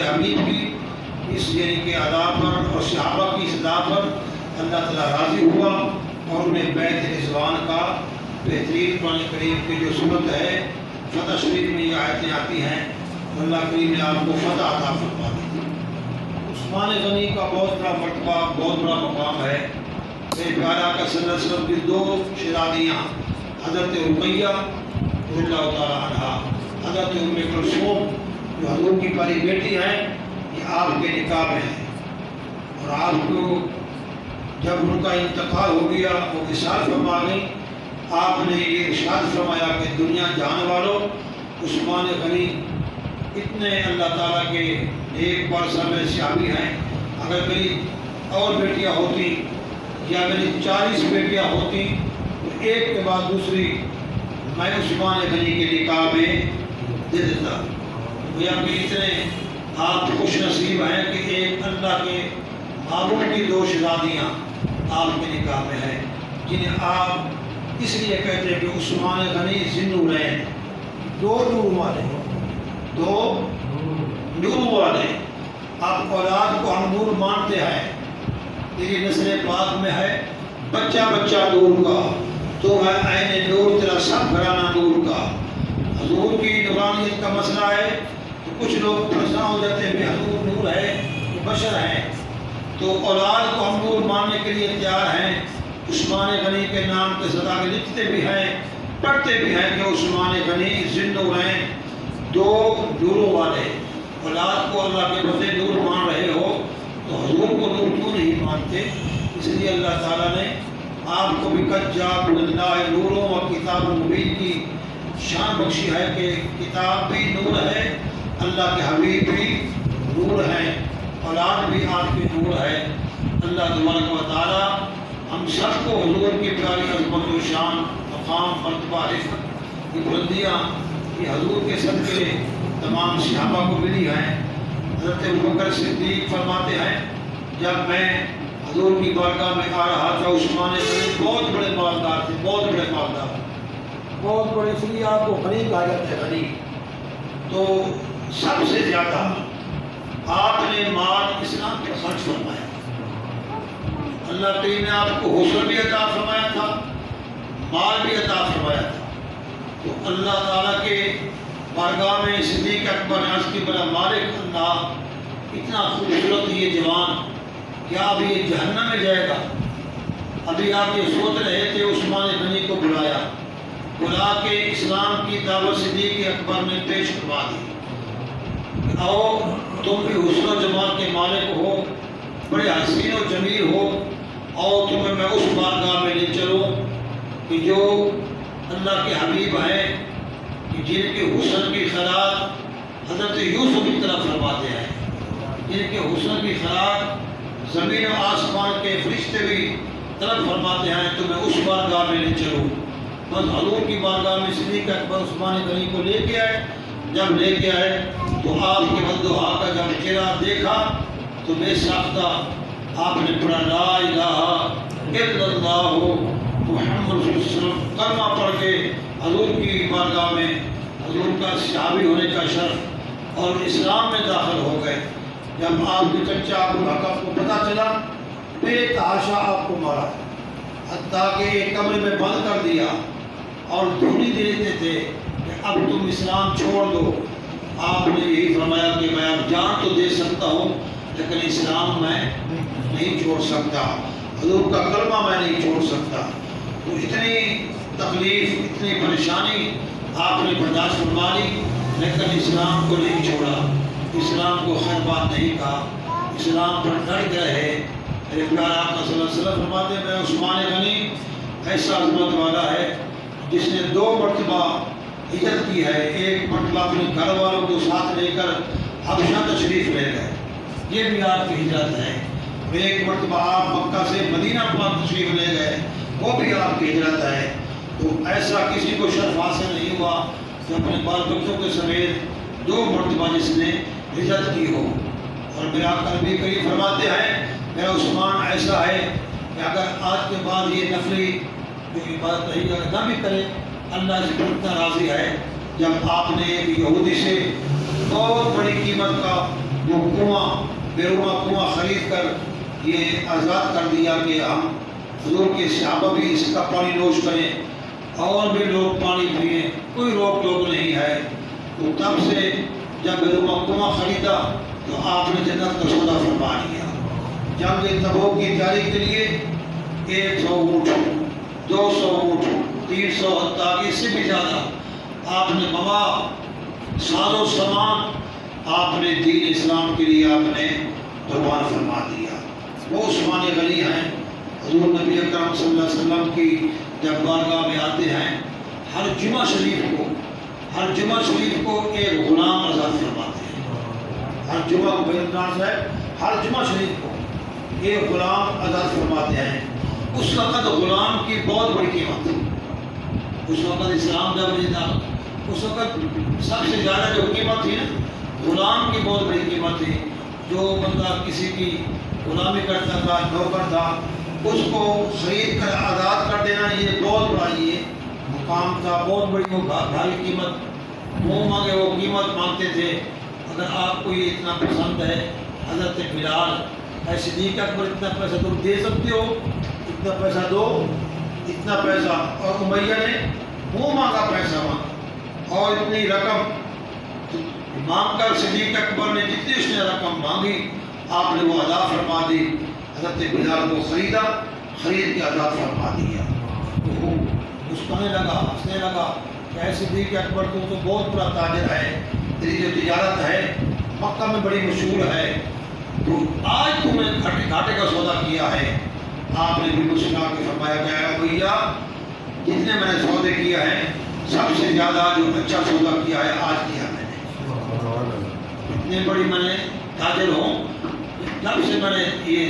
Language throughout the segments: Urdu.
کے حبیب کی اس یعنی کہ ادا پر اور صحابہ کی اس ادا پر اللہ تعالیٰ راضی ہوا اور انہیں بیت رضوان کا بہترین قرآن کریم کی جو صورت ہے فتح شریف میں یہ آیتیں آتی ہیں، اللہ کریم نے آپ کو فتح عطا فرما دی۔ عثمان غنی کا بہت بڑا مرتبہ، بہت بڑا مقام ہے۔ میرے پیارا کا صلی اللہ علیہ وسلم کی دو شہزادیاں حضرت رقیہ رضی اللہ تعالیٰ عنہا، حضرت ام کلثوم جو حضور کی پیاری بیٹی ہیں، یہ آپ کے نکاح میں ہیں، اور آپ کو جب ان کا انتقال ہو گیا وہ وصال فرما گئی، آپ نے یہ ارشاد فرمایا کہ دنیا جان والوں عثمان غنی اتنے اللہ تعالیٰ کے ایک پارسا میں صحابی ہیں، اگر میری اور بیٹیاں ہوتی یا میری 40 بیٹیاں ہوتی تو ایک کے بعد دوسری میں عثمان غنی کے نکاح میں دے دیتا۔ گویا کہ اتنے آپ خوش نصیب ہیں کہ ایک اللہ کے معبود کی دو شہزادیاں آپ کے نکاح میں ہیں، جنہیں آپ اس لیے کہتے ہیں کہ عثمان غنی ذی-النورین، دو نور والے، دو نور والے۔ آپ اولاد کو ہم نور مانتے ہیں، تیری نسل پاک میں ہے بچہ بچہ نور کا، تو ہے عین نور، تیرا سب گھرانہ نور کا۔ حضور کی نورانیت کا مسئلہ ہے تو کچھ لوگ پریشان ہو جاتے ہیں کہ حضور نور ہے، وہ بشر ہیں، تو اولاد کو ہم نور ماننے کے لیے تیار ہیں۔ عثمان غنی کے نام کے صدا کے لکھتے بھی ہیں، پڑھتے بھی ہیں کہ عثمان غنی ذی-النورین، دو نوروں والے۔ اولاد کو اللہ کے بدلے نور مان رہے ہو تو حضور کو نور کیوں نہیں مانتے؟ اس لیے اللہ تعالیٰ نے آپ کو بھی قد جاءکم من اللہ نور و کتاب مبین کی شان بخشی ہے کہ کتاب بھی نور ہے، اللہ کے حبیب بھی نور ہیں، اولاد بھی آپ کی نور ہے۔ اللہ تبارک و تعالیٰ ہم سب کو حضور کی پیاری عظمت و شان، مقام، مرتبہ، رفعت کی بلندیاں یہ حضور کے صدقے تمام صحابہ کو ملی ہیں۔ حضرت ابوبکر صدیق فرماتے ہیں جب میں حضور کی بارگاہ میں آ رہا تھا، عثمان غنی بہت بڑے مالدار تھے، بہت بڑے مالدار، بہت بڑے، اس لیے آپ کو غنی کہا جاتا ہے، غنی۔ تو سب سے زیادہ آپ نے مال اسلام پر خرچ فرمایا، اللہ کریم نے آپ کو حسن بھی عطا فرمایا تھا، مال بھی عطا فرمایا تھا۔ تو اللہ تعالیٰ کے بارگاہ میں صدیق اکبر نے عرض کی بڑا مالک اللہ، اتنا خوبصورت یہ جوان، کیا اب یہ جہنم میں جائے گا؟ ابھی آپ یہ سوچ رہے تھے، عثمان غنی کو بلا کے اسلام کی دعوت صدیق اکبر نے پیش کروا دی۔ آؤ تم بھی حسن و جمال کے مالک ہو، بڑے حسین و جمیل ہو، اور تمہیں میں اس بارگاہ میں لے چلوں کہ جو اللہ کے حبیب ہیں، کہ جن کے حسن کی خراج حضرت یوسف کی طرف فرماتے ہیں، جن کے حسن کی خراج زمین و آسمان کے فرشتے بھی طلب فرماتے ہیں، تو میں اس بارگاہ میں لے چلوں۔ بس حضور کی بارگاہ میں صدیق اکبر عثمان غنی کو لے کے آئے۔ جب لے کے آئے تو آپ کے بددعا کا جب چہرہ دیکھا تو بے ساختہ آپ نے پڑھا لا الہ الا اللہ محمد رسول اللہ صلی اللہ علیہ وسلم، کلمہ پڑھ کے حضور کی بارگاہ میں حضور کا صحابی ہونے کا شرف اور اسلام میں داخل ہو گئے۔ جب آپ کے چچا ابو لہب کو پتہ چلا، بے تحاشا آپ کو مارا، حتیٰ کہ ایک کمرے میں بند کر دیا اور دھونی دیتے تھے کہ اب تم اسلام چھوڑ دو۔ آپ نے یہی فرمایا کہ میں اب جان تو دے سکتا ہوں لیکن اسلام میں نہیں چھوڑ سکتا، حضور کا کلمہ میں نہیں چھوڑ سکتا۔ تو اتنی تکلیف، اتنی پریشانی آپ نے برداشت فرما لی، لیکن اسلام کو نہیں چھوڑا، اسلام کو خیر بات نہیں کہا، اسلام پر ڈٹ گئے ہیں۔ میرے پیارے آقا صلی اللہ علیہ وسلم فرماتے ہیں میں عثمان غنی ایسا عظمت والا ہے جس نے 2 مرتبہ ہجرت کی ہے، ایک مرتبہ اپنے گھر والوں کو ساتھ لے کر حبشہ تشریف لے گئے، یہ بھی آپ کی ہجرت ہے۔ ایک مرتبہ آپ مکہ سے مدینہ پاک تشریف لے گئے، وہ بھی آپ کی ہجرت ہے۔ تو ایسا کسی کو شرف حاصل نہیں ہوا کہ اپنے بال بچوں کے سمیت 2 مرتبہ جس نے ہجرت کی ہو۔ اور میرا آقا نبی کریم فرماتے ہیں میرا عثمان ایسا ہے کہ اگر آج کے بعد یہ نفلی جو عبادت نہیں نہ بھی کرے، اللہ اس پر اتنا راضی ہے۔ جب آپ نے ایک یہودی سے بہت بڑی قیمت کا جو کنواں بیرونہ کنواں خرید کر یہ آزاد کر دیا کہ ہم حضور کے صحابہ بھی اس کا پانی نوش کریں اور بھی لوگ پانی پئیں، کوئی روک ٹوک نہیں ہے۔ تو تب سے جب بیرونہ کنواں خریدا تو آپ نے جنت کا سودا فرما لیا۔ جنگ تبوک کی تیاری کے لیے 100 اونٹ، 200 اونٹ، 300 حتیٰ اس سے بھی زیادہ آپ نے مواد، ساز و سامان آپ نے دین اسلام کے لیے آپ نے قربان فرما دیا۔ وہ عثمان غنی ہیں، حضور نبی اکرم صلی اللہ علیہ وسلم کی جب بارگاہ میں آتے ہیں، ہر جمعہ شریف کو ایک غلام آزاد فرماتے ہیں۔ ہر جمعہ کو ہر جمعہ شریف کو ایک غلام آزاد فرماتے ہیں۔ اس وقت غلام کی بہت بڑی قیمت تھی۔ اس وقت اسلام جب نہیں تھا، اس وقت سب سے زیادہ جو قیمت تھی نا، غلام کی بہت بڑی قیمت تھی۔ جو بندہ کسی کی غلامی کرتا تھا، نوکر تھا، اس کو خرید کر آزاد کر دینا یہ بہت بڑا یہ مقام تھا، بہت بڑی وہ بھاری قیمت، منہ مانگے وہ قیمت مانگتے تھے۔ اگر آپ کو یہ اتنا پسند ہے، حضرت بلال اے صدیق اکبر اتنا پیسہ تم دے سکتے ہو، اتنا پیسہ دو، اتنا پیسہ۔ اور امیہ نے منہ مانگا پیسہ مانگا اور اتنی رقم مانگ کر صدیق اکبر نے جتنی اس نے رقم مانگی آپ نے وہ ادا فرما دی۔ حضرت بلال کو خرید کے آزاد فرما دیا۔ تو وہ مسکرانے لگا، ہنسنے لگا کہ اے صدیق اکبر تو بہت بڑا تاجر ہے، تیری جو تجارت ہے مکہ میں بڑی مشہور ہے، تو آج تم نے گھاٹے کا سودا کیا ہے۔ آپ نے بھی مسکرا کے فرمایا کہ اے بھیا جتنے میں نے سودے کیا ہے سب سے زیادہ جو اچھا سودا کیا ہے آج کیا میں نے۔ اتنے بڑی میں نے تاجر ہوں، جب سے میں نے یہ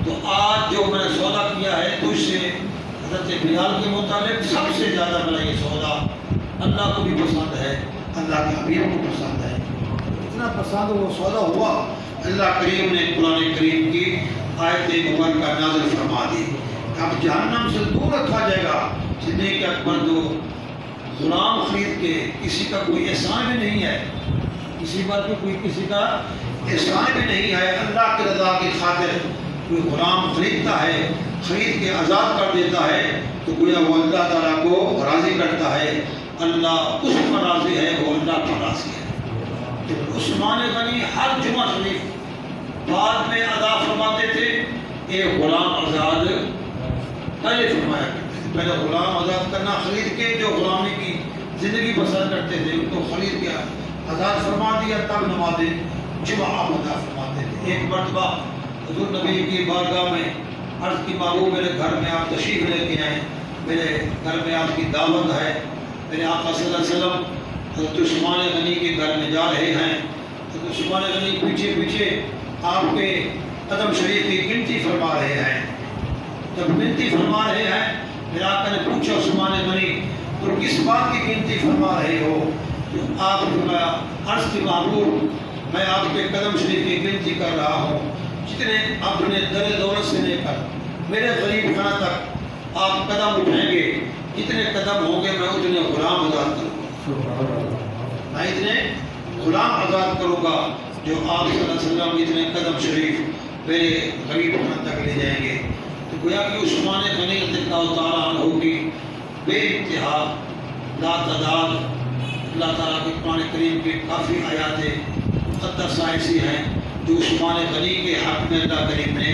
تو آج جو میں نے سودا کیا ہے تجھ سے حضرت بلال کے متعلق سب سے زیادہ میرا یہ سودا اللہ کو بھی پسند ہے، اللہ کے حبیب کو پسند ہے۔ اتنا پسند وہ سودا ہوا، اللہ کریم نے قرآن کریم کی آیت مبارکہ نازل فرما دی۔ اب جہنم سے دور رکھا جائے گا۔ صدیق اکبر جو غلام خرید کے، کسی کا کوئی احسان بھی نہیں ہے، کسی پر کوئی کسی کا احسان بھی نہیں ہے، اللہ کی رضا کی خاطر کوئی غلام خریدتا ہے، خرید کے آزاد کر دیتا ہے تو گویا وہ اللہ تعالیٰ کو راضی کرتا ہے۔ اللہ اس پر راضی ہے، وہ اللہ پر راضی ہے۔ عثمان غنی ہر جمعہ شریف بعد میں ادا فرماتے تھے، ایک غلام آزاد پہلے فرمایا کرتے تھے۔ پہلے غلام آزاد کرنا، خرید کے جو غلامی کی زندگی بسر کرتے تھے ان کو خرید کے آزاد فرما دیا، تب نماز جمعہ آپ ادا فرماتے تھے۔ ایک مرتبہ حضور نبی کی بارگاہ میں عرض کی معلوم میرے گھر میں آپ تشریف لے کے آئیں، میرے گھر میں آپ کی دعوت ہے، میرے آقا صلی اللہ علیہ وسلم حضرت عثمان غنی کے گھر میں جا رہے ہیں۔ حضرت عثمان غنی پیچھے پیچھے آپ کے قدم شریف کی گنتی فرما رہے ہیں۔ جب گنتی فرما رہے ہیں میرے آقا نے پوچھا عثمان غنی تو کس بات کی گنتی فرما رہے ہو؟ تو آپ فرمایا عرض کی معلوم میں آپ کے قدم شریف کی گنتی کر رہا ہوں، جتنے اپنے در دولت سے لے کر میرے غریب خانہ تک آپ قدم اٹھائیں گے، جتنے قدم ہوں گے میں اتنے غلام آزاد کروں گا، میں اتنے غلام آزاد کروں گا جو آپ صلی اللہ علیہ وسلم اتنے قدم شریف میرے غریب خانہ تک لے جائیں گے۔ تو گویا کہ عثمان غنی رضی اللہ تعالیٰ عنہ کی بے انتہا لا تعداد اللہ تعالیٰ کے قرآن کریم کے کافی آیات مقدسہ ایسی ہیں جو عثمان غنی کے حق میں اللہ کریم نے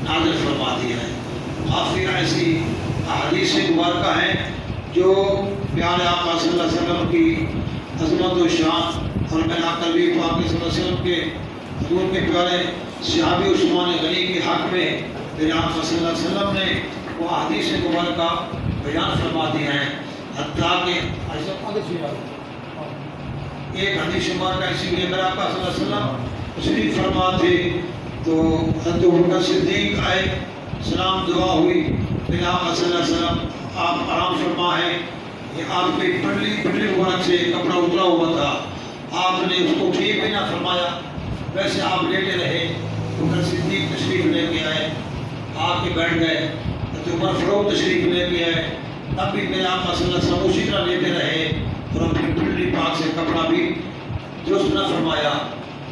نازل فرما دیا ہے۔ کافی ایسی احادیث مبارکہ ہیں جو پیارے آقا صلی اللہ علیہ وسلم کی عظمت و شان اور میرے آقا نبی پاک صلی اللہ علیہ وسلم کے حضور کے پیارے صحابی عثمان غنی کے حق میں میرے آقا صلی اللہ علیہ وسلم نے وہ احادیث مبارکہ بیان فرما دی ہیں۔ حتیٰ کہ ایک حدیث مبارکہ اسی لیے میرے آقا صلی اللہ علیہ وسلم تشریف فرما تھے تو حضرت ابوبکر صدیق آئے، سلام دعا ہوئی، میرے آقا صلی اللہ علیہ وسلم آپ آرام فرما ہے، یہ آپ کی پنڈلی مبارک سے کپڑا اترا ہوا تھا، آپ نے اس کو ٹھیک بھی نہ فرمایا، ویسے آپ لیٹے رہے۔ ابوبکر صدیق تشریف لے کے آئے، آ کے بیٹھ گئے، حضرت عمر فاروق تشریف لے کے آئے، تب بھی میرے آقا صلی اللہ علیہ وسلم اسی طرح لیٹے رہے اور اپنی پنڈلی پاک سے کپڑا بھی درست نہ فرمایا۔